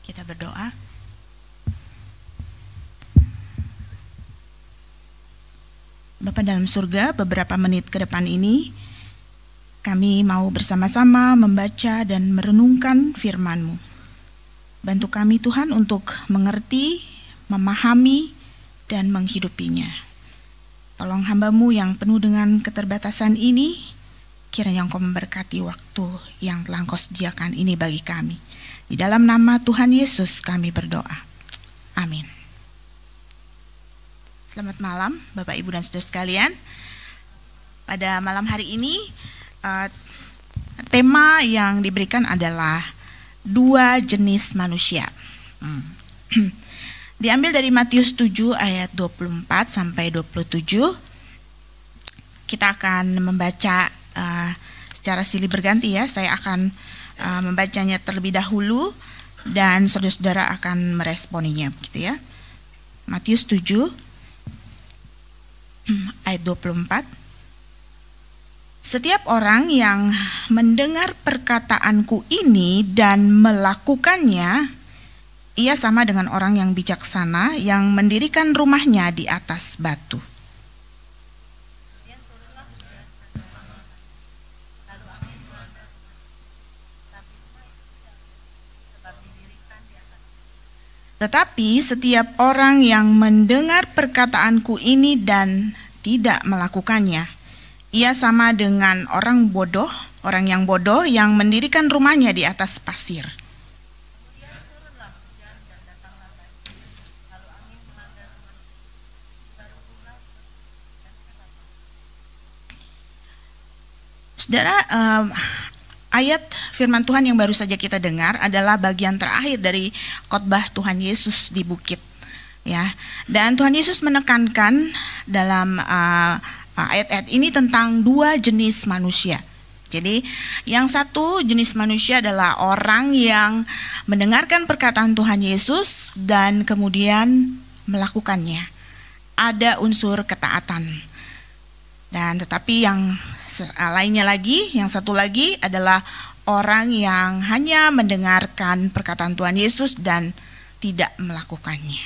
Kita berdoa. Bapa dalam surga, beberapa menit ke depan ini kami mau bersama-sama membaca dan merenungkan firman-Mu. Bantu kami Tuhan untuk mengerti, memahami, dan menghidupinya. Tolong hamba-Mu yang penuh dengan keterbatasan ini, kiranya Engkau memberkati waktu yang telah Engkau sediakan ini bagi kami. Di dalam nama Tuhan Yesus kami berdoa. Amin. Selamat malam Bapak Ibu dan Saudara sekalian. Pada malam hari ini tema yang diberikan adalah dua jenis manusia. Diambil dari Matius 7 ayat 24 sampai 27. Kita akan membaca secara silih berganti ya. Saya akan membacanya terlebih dahulu dan saudara-saudara akan meresponinya begitu ya. Matius 7 ayat 24. Setiap orang yang mendengar perkataanku ini dan melakukannya, ia sama dengan orang yang bijaksana yang mendirikan rumahnya di atas batu. Tetapi setiap orang yang mendengar perkataanku ini dan tidak melakukannya, ia sama dengan orang yang bodoh yang mendirikan rumahnya di atas pasir. Saudara, ayat firman Tuhan yang baru saja kita dengar adalah bagian terakhir dari khotbah Tuhan Yesus di bukit, ya. Dan Tuhan Yesus menekankan dalam ayat-ayat ini tentang dua jenis manusia. Jadi, yang satu jenis manusia adalah orang yang mendengarkan perkataan Tuhan Yesus dan kemudian melakukannya. Ada unsur ketaatan. Dan tetapi yang lainnya lagi, yang satu lagi adalah orang yang hanya mendengarkan perkataan Tuhan Yesus dan tidak melakukannya.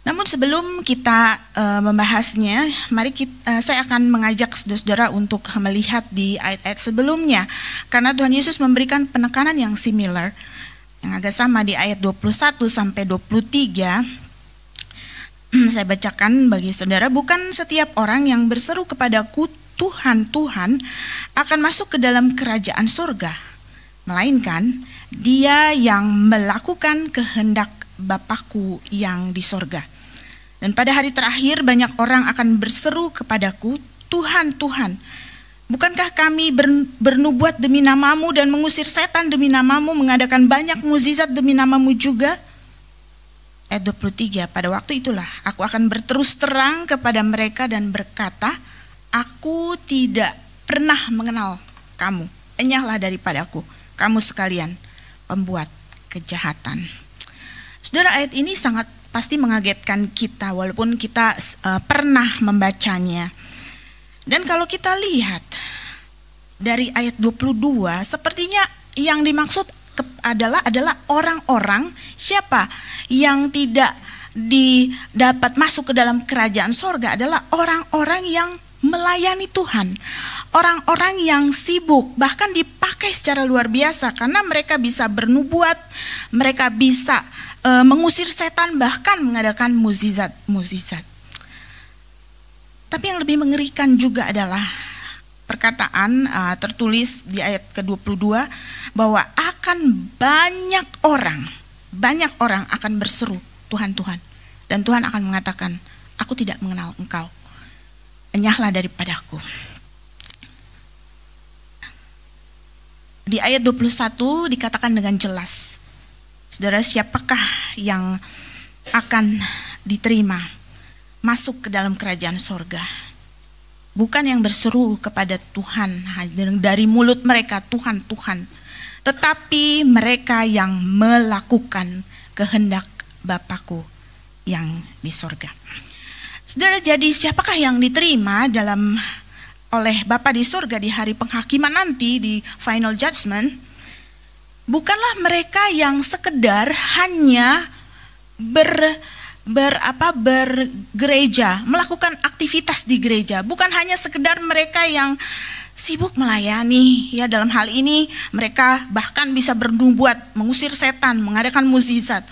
Namun sebelum kita membahasnya, mari saya akan mengajak saudara-saudara untuk melihat di ayat-ayat sebelumnya. Karena Tuhan Yesus memberikan penekanan yang similar, yang agak sama di ayat 21 sampai 23. Saya bacakan bagi saudara, bukan setiap orang yang berseru kepadaku Tuhan, Tuhan akan masuk ke dalam kerajaan surga, melainkan dia yang melakukan kehendak Bapakku yang di surga. Dan pada hari terakhir banyak orang akan berseru kepadaku, Tuhan, Tuhan, bukankah kami bernubuat demi namamu dan mengusir setan demi namamu, mengadakan banyak mukjizat demi namamu juga? Ayat 23, pada waktu itulah aku akan berterus terang kepada mereka dan berkata, aku tidak pernah mengenal kamu, enyahlah daripadaku, kamu sekalian pembuat kejahatan. Saudara, ayat ini sangat pasti mengagetkan kita walaupun kita pernah membacanya. Dan kalau kita lihat dari ayat 22, sepertinya yang dimaksud adalah orang-orang siapa yang tidak dapat masuk ke dalam kerajaan sorga adalah orang-orang yang melayani Tuhan, orang-orang yang sibuk, bahkan dipakai secara luar biasa karena mereka bisa bernubuat, mereka bisa mengusir setan, bahkan mengadakan mukjizat. Tapi yang lebih mengerikan juga adalah perkataan tertulis di ayat ke-22 bahwa akan banyak orang akan berseru Tuhan, Tuhan, dan Tuhan akan mengatakan, aku tidak mengenal engkau, enyahlah daripadaku. Di ayat 21 dikatakan dengan jelas, saudara, siapakah yang akan diterima masuk ke dalam kerajaan sorga? Bukan yang berseru kepada Tuhan dari mulut mereka, Tuhan, Tuhan, tetapi mereka yang melakukan kehendak Bapakku yang di sorga. Saudara, jadi siapakah yang diterima oleh Bapa di sorga di hari penghakiman nanti, di final judgment? bukanlah mereka yang sekedar hanya bergereja, melakukan aktivitas di gereja, bukan hanya sekedar mereka yang sibuk melayani, ya dalam hal ini mereka bahkan bisa bernubuat, mengusir setan, mengadakan mukjizat.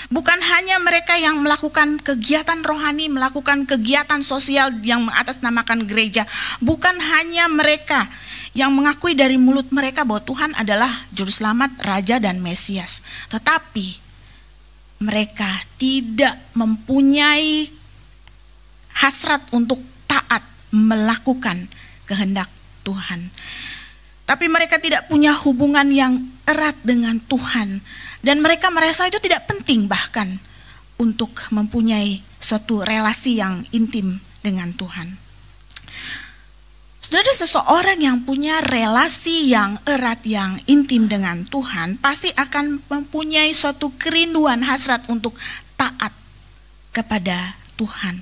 Bukan hanya mereka yang melakukan kegiatan rohani, melakukan kegiatan sosial yang mengatasnamakan gereja. Bukan hanya mereka yang mengakui dari mulut mereka bahwa Tuhan adalah Juru Selamat, Raja dan Mesias. Tetapi mereka tidak mempunyai hasrat untuk taat melakukan kehendak Tuhan. Tapi mereka tidak punya hubungan yang erat dengan Tuhan. Dan mereka merasa itu tidak penting bahkan untuk mempunyai suatu relasi yang intim dengan Tuhan. Saudara, seseorang yang punya relasi yang erat, yang intim dengan Tuhan pasti akan mempunyai suatu kerinduan hasrat untuk taat kepada Tuhan.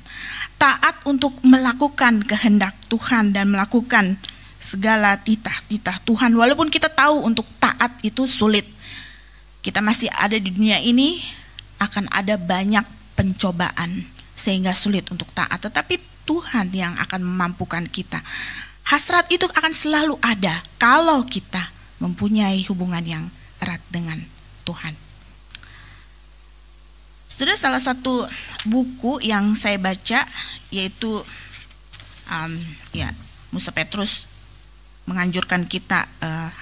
Taat untuk melakukan kehendak Tuhan dan melakukan segala titah-titah Tuhan. Walaupun kita tahu untuk taat itu sulit. Kita masih ada di dunia ini, akan ada banyak pencobaan sehingga sulit untuk taat. Tetapi Tuhan yang akan memampukan kita. Hasrat itu akan selalu ada kalau kita mempunyai hubungan yang erat dengan Tuhan. Saudara, salah satu buku yang saya baca yaitu Musa Petrus menganjurkan kita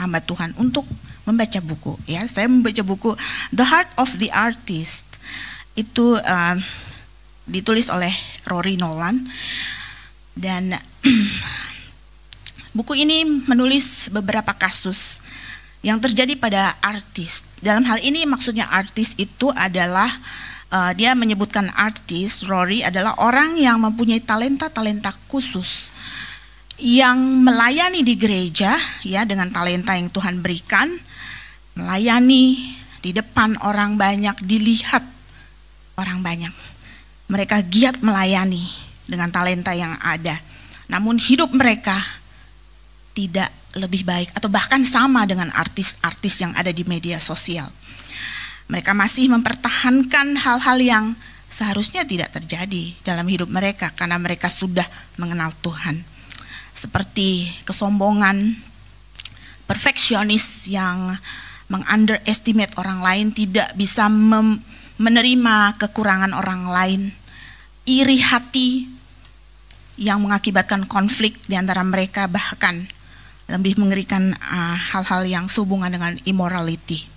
hamba Tuhan untuk membaca buku. Ya, saya membaca buku The Heart of the Artist. Itu ditulis oleh Rory Nolan dan buku ini menulis beberapa kasus yang terjadi pada artis. Dalam hal ini maksudnya artis itu adalah dia menyebutkan artis, Rory adalah orang yang mempunyai talenta-talenta khusus yang melayani di gereja ya dengan talenta yang Tuhan berikan, melayani di depan orang banyak, dilihat orang banyak. Mereka giat melayani dengan talenta yang ada. Namun hidup mereka tidak lebih baik atau bahkan sama dengan artis-artis yang ada di media sosial. Mereka masih mempertahankan hal-hal yang seharusnya tidak terjadi dalam hidup mereka karena mereka sudah mengenal Tuhan. Seperti kesombongan, perfeksionis yang mengunderestimate orang lain, tidak bisa menerima kekurangan orang lain, iri hati yang mengakibatkan konflik di antara mereka, bahkan lebih mengerikan hal-hal yang sehubungan dengan immorality.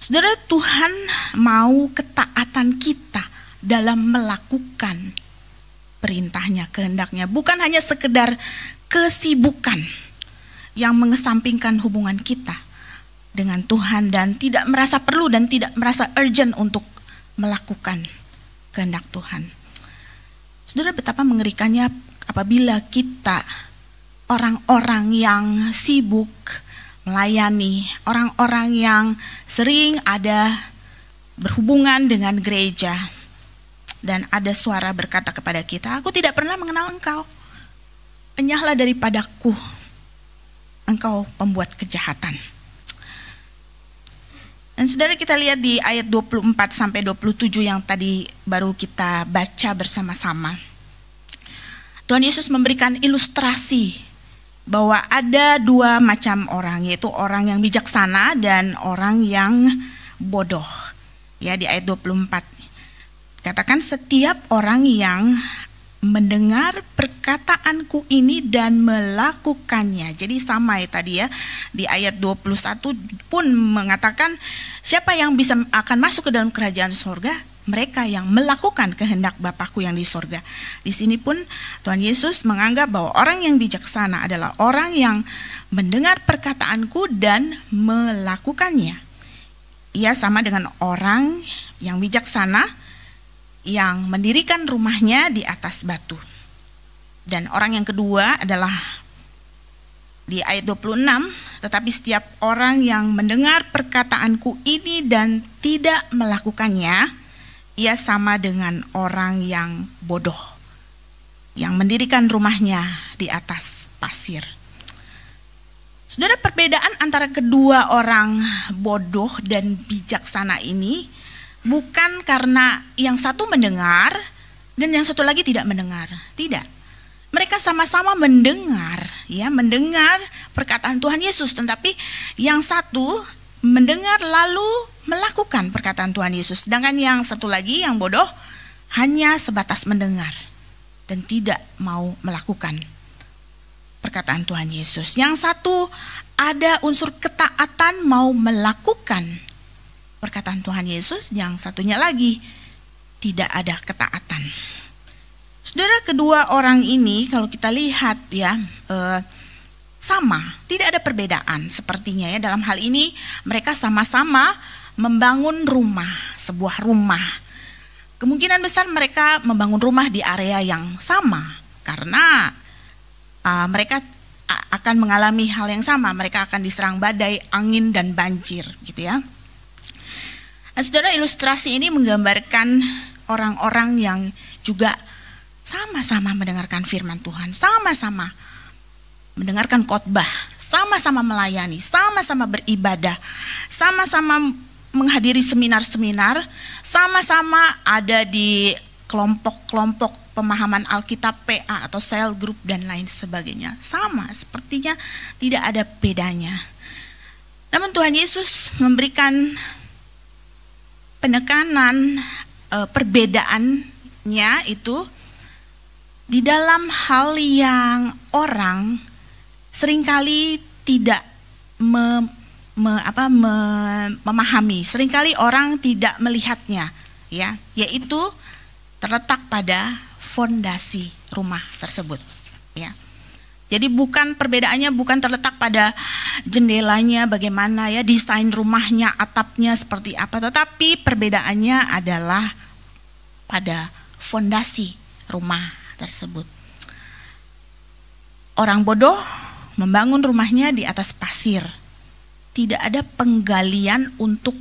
Saudara, Tuhan mau ketaatan kita dalam melakukan perintahnya, kehendaknya, bukan hanya sekedar kesibukan yang mengesampingkan hubungan kita dengan Tuhan dan tidak merasa perlu dan tidak merasa urgent untuk melakukan kehendak Tuhan. Saudara, betapa mengerikannya apabila kita orang-orang yang sibuk melayani, orang-orang yang sering ada berhubungan dengan gereja dan ada suara berkata kepada kita, "Aku tidak pernah mengenal engkau, enyahlah daripadaku, engkau pembuat kejahatan." Dan saudara, kita lihat di ayat 24 sampai 27 yang tadi baru kita baca bersama-sama. Tuhan Yesus memberikan ilustrasi bahwa ada dua macam orang, yaitu orang yang bijaksana dan orang yang bodoh. Ya, di ayat 24. Katakan, setiap orang yang mendengar perkataanku ini dan melakukannya. Jadi sama ya tadi ya, di ayat 21 pun mengatakan siapa yang bisa akan masuk ke dalam kerajaan sorga? Mereka yang melakukan kehendak Bapakku yang di sorga. Di sini pun Tuhan Yesus menganggap bahwa orang yang bijaksana adalah orang yang mendengar perkataanku dan melakukannya. Ia sama dengan orang yang bijaksana yang mendirikan rumahnya di atas batu. Dan orang yang kedua adalah di ayat 26, tetapi setiap orang yang mendengar perkataanku ini dan tidak melakukannya, ia sama dengan orang yang bodoh, yang mendirikan rumahnya di atas pasir. Saudara, perbedaan antara kedua orang bodoh dan bijaksana ini bukan karena yang satu mendengar dan yang satu lagi tidak mendengar. Tidak. Mereka sama-sama mendengar, ya, mendengar perkataan Tuhan Yesus, tetapi yang satu mendengar lalu melakukan perkataan Tuhan Yesus, sedangkan yang satu lagi yang bodoh hanya sebatas mendengar dan tidak mau melakukan perkataan Tuhan Yesus. Yang satu ada unsur ketaatan, mau melakukan perkataan Tuhan Yesus, yang satunya lagi tidak ada ketaatan. Saudara, kedua orang ini kalau kita lihat ya sama, tidak ada perbedaan sepertinya ya. Dalam hal ini mereka sama-sama membangun rumah, sebuah rumah. Kemungkinan besar mereka membangun rumah di area yang sama karena mereka akan mengalami hal yang sama. Mereka akan diserang badai, angin, dan banjir gitu ya. Nah, saudara, ilustrasi ini menggambarkan orang-orang yang juga sama-sama mendengarkan firman Tuhan, sama-sama mendengarkan khotbah, sama-sama melayani, sama-sama beribadah, sama-sama menghadiri seminar-seminar, sama-sama ada di kelompok-kelompok pemahaman Alkitab PA atau sel group dan lain sebagainya. Sama, sepertinya tidak ada bedanya. Namun Tuhan Yesus memberikan penekanan perbedaannya itu di dalam hal yang orang seringkali tidak memahami, seringkali orang tidak melihatnya, ya, yaitu terletak pada fondasi rumah tersebut, ya. Jadi perbedaannya bukan terletak pada jendelanya bagaimana ya, desain rumahnya, atapnya seperti apa, tetapi perbedaannya adalah pada fondasi rumah tersebut. Orang bodoh membangun rumahnya di atas pasir. Tidak ada penggalian untuk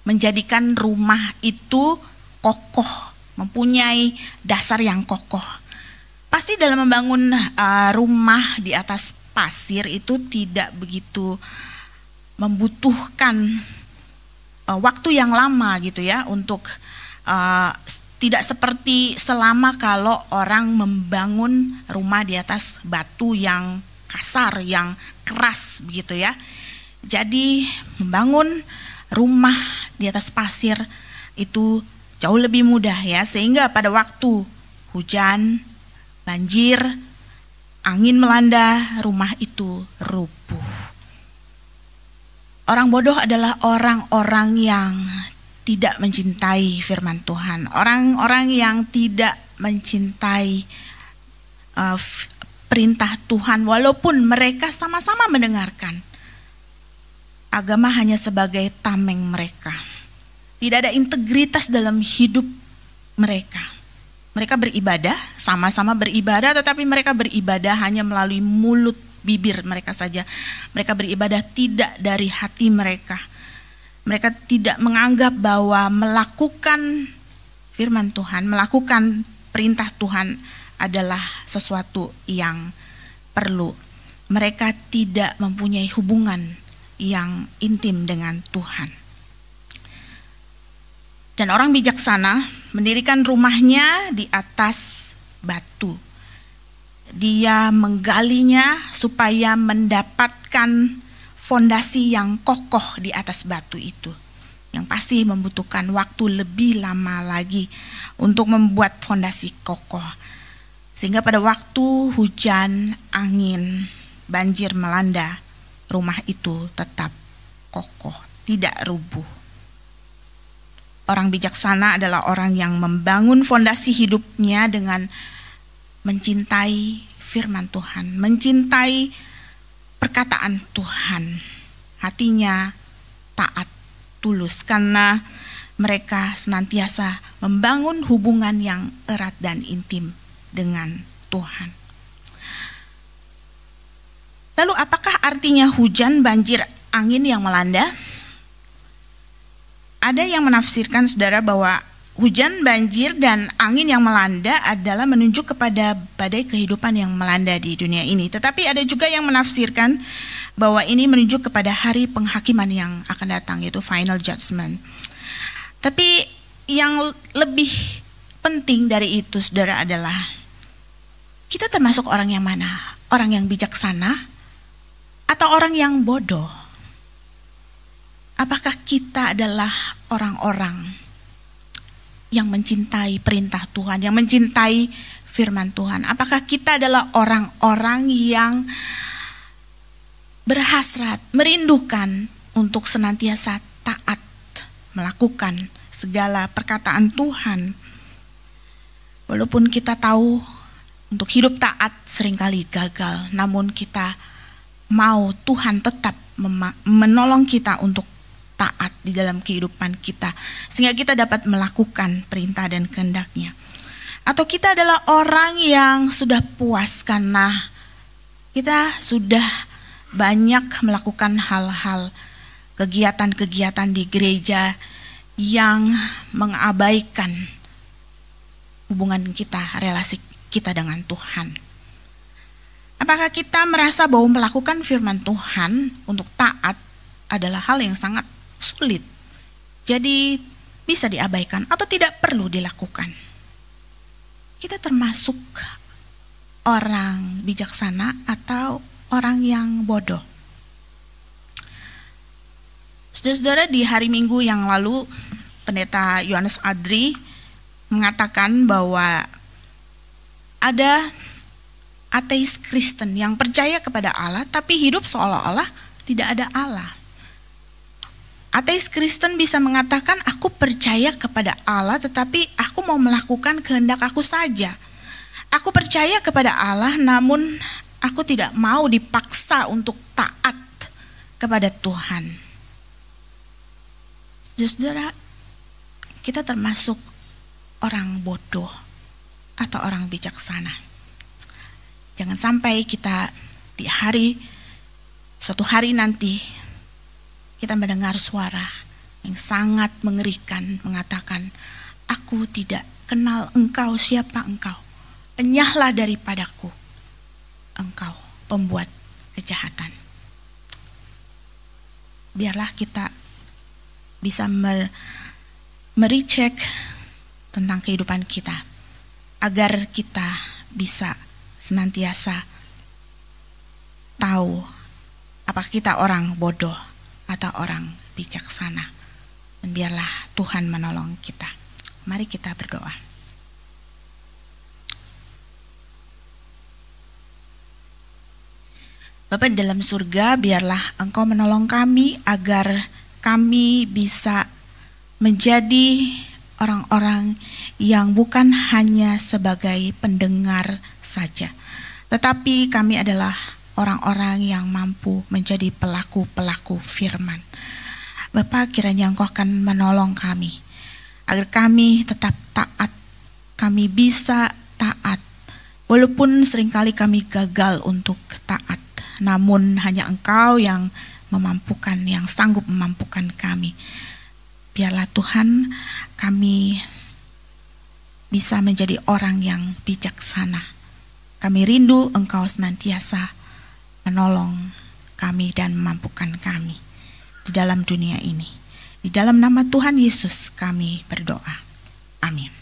menjadikan rumah itu kokoh, mempunyai dasar yang kokoh. Pasti dalam membangun rumah di atas pasir itu tidak begitu membutuhkan waktu yang lama gitu ya, untuk tidak seperti selama kalau orang membangun rumah di atas batu yang kasar, yang keras begitu ya. Jadi membangun rumah di atas pasir itu jauh lebih mudah ya, sehingga pada waktu hujan, banjir, angin melanda, rumah itu rubuh. Orang bodoh adalah orang-orang yang tidak mencintai firman Tuhan, orang-orang yang tidak mencintai perintah Tuhan, walaupun mereka sama-sama mendengarkan. Agama hanya sebagai tameng mereka. Tidak ada integritas dalam hidup mereka. Mereka beribadah, sama-sama beribadah, tetapi mereka beribadah hanya melalui mulut, bibir mereka saja. Mereka beribadah tidak dari hati mereka. Mereka tidak menganggap bahwa melakukan firman Tuhan, melakukan perintah Tuhan adalah sesuatu yang perlu. Mereka tidak mempunyai hubungan yang intim dengan Tuhan. Dan orang bijaksana mendirikan rumahnya di atas batu. Dia menggalinya supaya mendapatkan fondasi yang kokoh di atas batu itu, yang pasti membutuhkan waktu lebih lama lagi untuk membuat fondasi kokoh, sehingga pada waktu hujan, angin, banjir melanda, rumah itu tetap kokoh, tidak rubuh. Orang bijaksana adalah orang yang membangun fondasi hidupnya dengan mencintai firman Tuhan, mencintai perkataan Tuhan. Hatinya taat, tulus, karena mereka senantiasa membangun hubungan yang erat dan intim dengan Tuhan. Lalu apakah artinya hujan, banjir, angin yang melanda? Ada yang menafsirkan, saudara, bahwa hujan, banjir, dan angin yang melanda adalah menunjuk kepada badai kehidupan yang melanda di dunia ini. Tetapi ada juga yang menafsirkan bahwa ini menuju kepada hari penghakiman yang akan datang, yaitu final judgment. Tapi yang lebih penting dari itu, saudara, adalah kita termasuk orang yang mana? Orang yang bijaksana atau orang yang bodoh? Apakah kita adalah orang-orang yang mencintai perintah Tuhan, yang mencintai firman Tuhan? Apakah kita adalah orang-orang yang berhasrat, merindukan untuk senantiasa taat, melakukan segala perkataan Tuhan? Walaupun kita tahu untuk hidup taat seringkali gagal, namun kita mau Tuhan tetap menolong kita untuk taat di dalam kehidupan kita, sehingga kita dapat melakukan perintah dan kehendak-Nya. Atau kita adalah orang yang sudah puas karena kita sudah banyak melakukan hal-hal, kegiatan-kegiatan di gereja yang mengabaikan hubungan kita, relasi kita dengan Tuhan. Apakah kita merasa bahwa melakukan firman Tuhan untuk taat adalah hal yang sangat sulit, jadi bisa diabaikan atau tidak perlu dilakukan? Kita termasuk orang bijaksana atau orang yang bodoh? Saudara-saudara, di hari Minggu yang lalu Pendeta Yohanes Adri mengatakan bahwa ada ateis Kristen yang percaya kepada Allah tapi hidup seolah-olah tidak ada Allah. Ateis Kristen bisa mengatakan, aku percaya kepada Allah tetapi aku mau melakukan kehendak aku saja. Aku percaya kepada Allah namun aku tidak mau dipaksa untuk taat kepada Tuhan. Saudara, kita termasuk orang bodoh atau orang bijaksana. Jangan sampai kita di suatu hari nanti kita mendengar suara yang sangat mengerikan mengatakan, aku tidak kenal engkau, siapa engkau, enyahlah daripadaku, engkau pembuat kejahatan. Biarlah kita bisa merecek tentang kehidupan kita, agar kita bisa senantiasa tahu apakah kita orang bodoh atau orang bijaksana. Dan biarlah Tuhan menolong kita. Mari kita berdoa. Bapa di dalam surga, biarlah Engkau menolong kami agar kami bisa menjadi orang-orang yang bukan hanya sebagai pendengar saja, tetapi kami adalah orang-orang yang mampu menjadi pelaku-pelaku firman. Bapa, kiranya Engkau akan menolong kami agar kami tetap taat, kami bisa taat, walaupun seringkali kami gagal untuk taat. Namun hanya Engkau yang memampukan, yang sanggup memampukan kami. Biarlah Tuhan kami bisa menjadi orang yang bijaksana. Kami rindu Engkau senantiasa menolong kami dan memampukan kami di dalam dunia ini. Di dalam nama Tuhan Yesus kami berdoa. Amin.